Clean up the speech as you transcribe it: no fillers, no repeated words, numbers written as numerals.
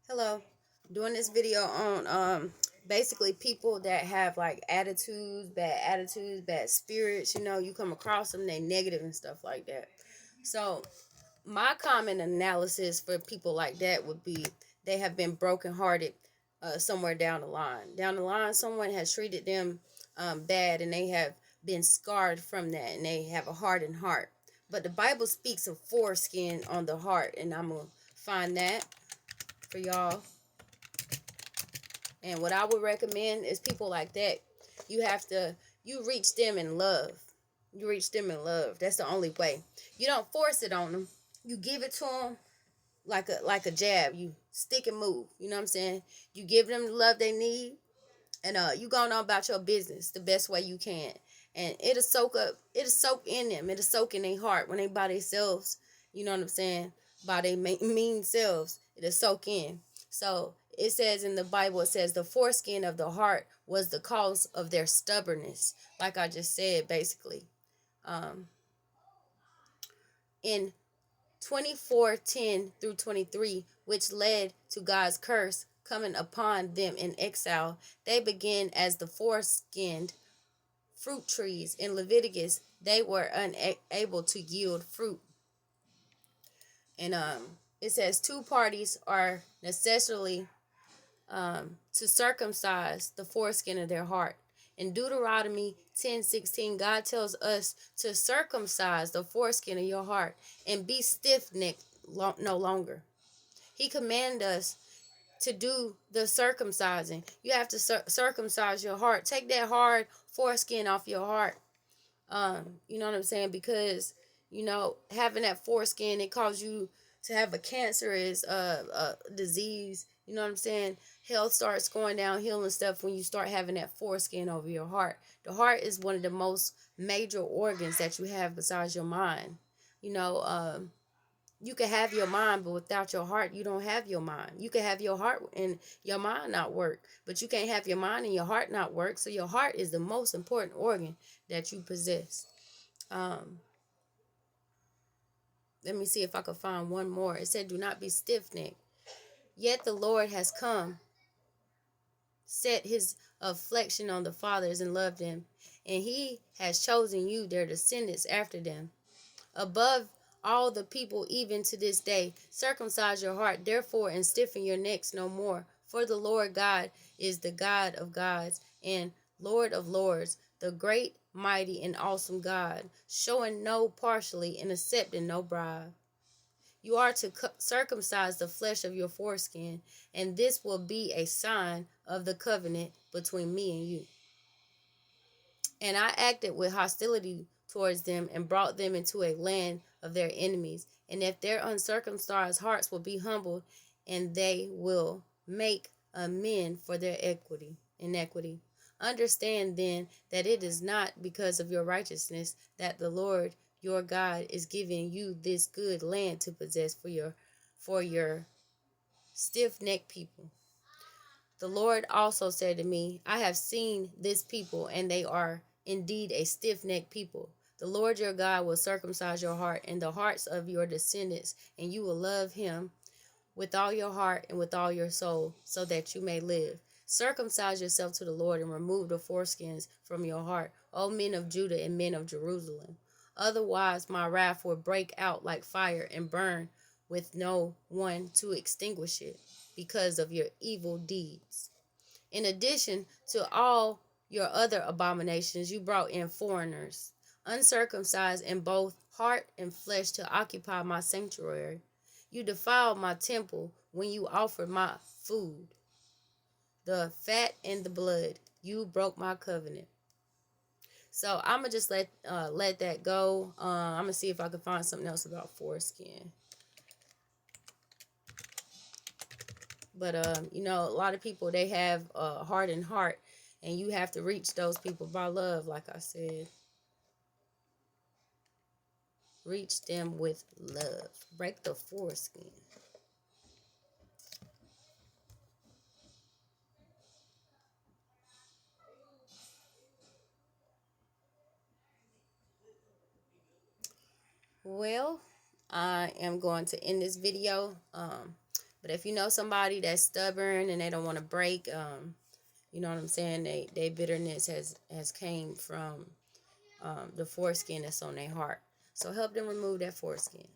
Hello. Doing this video on basically people that have like attitudes, bad spirits, you come across them, they negative and stuff like that. So my common analysis for people like that would be they have been brokenhearted somewhere down the line. Down the line, someone has treated them bad and they have been scarred from that and they have a hardened heart. But the Bible speaks of foreskin on the heart, and I'm going to find that for y'all. And what I would recommend is people like that, you have to, you reach them in love. You reach them in love. That's the only way. You don't force it on them. You give it to them like a jab. You stick and move. You know what I'm saying? You give them the love they need, and you going on about your business the best way you can. And it'll soak in them. It'll soak in their heart when they by themselves. You know what I'm saying? By their mean selves, it'll soak in. So it says in the Bible, it says the foreskin of the heart was the cause of their stubbornness. Like I just said, basically. Um, in 24:10 through 23, which led to God's curse coming upon them in exile, they began as the foreskinned fruit trees. In Leviticus, they were unable to yield fruit. And it says two parties are necessarily to circumcise the foreskin of their heart. In Deuteronomy 10:16, God tells us to circumcise the foreskin of your heart and be stiff-necked no longer. He commanded us to do the circumcising. You have to circumcise your heart. Take that hard foreskin off your heart. You know what I'm saying? Because, having that foreskin, it causes you to have a cancerous disease. You know what I'm saying? Health starts going downhill and stuff when you start having that foreskin over your heart. The heart is one of the most major organs that you have besides your mind. You can have your mind, but without your heart, you don't have your mind. You can have your heart and your mind not work, but you can't have your mind and your heart not work. So your heart is the most important organ that you possess. Um, Let me see if I can find one more. It said, do not be stiff-necked. Yet the Lord has come, set his affliction on the fathers and loved them, and he has chosen you, their descendants after them, above all the people, even to this day. Circumcise your heart, therefore, and stiffen your necks no more. For the Lord God is the God of gods and Lord of lords, the great, mighty, and awesome God, showing no partiality and accepting no bribe. You are to circumcise the flesh of your foreskin, and this will be a sign of the covenant between me and you. And I acted with hostility towards them and brought them into a land of their enemies. And if their uncircumcised hearts will be humbled, and they will make amend for their iniquity. Understand then that it is not because of your righteousness that the Lord your God is giving you this good land to possess for your stiff-necked people. The Lord also said to me, I have seen this people, and they are indeed a stiff-necked people. The Lord your God will circumcise your heart and the hearts of your descendants, and you will love him with all your heart and with all your soul, so that you may live. Circumcise yourself to the Lord and remove the foreskins from your heart, O men of Judah and men of Jerusalem. Otherwise my wrath will break out like fire and burn with no one to extinguish it because of your evil deeds. In addition to all your other abominations, you brought in foreigners, uncircumcised in both heart and flesh, to occupy my sanctuary. You defiled my temple when you offered my food, the fat and the blood. You broke my covenant. So I'm gonna just let that go. I'm gonna see if I can find something else about foreskin. But a lot of people, they have a hardened heart, and you have to reach those people by love, like I said. Reach them with love. Break the foreskin. Well, I am going to end this video. But if you know somebody that's stubborn and they don't want to break, you know what I'm saying, they bitterness has came from the foreskin that's on their heart. So help them remove that foreskin.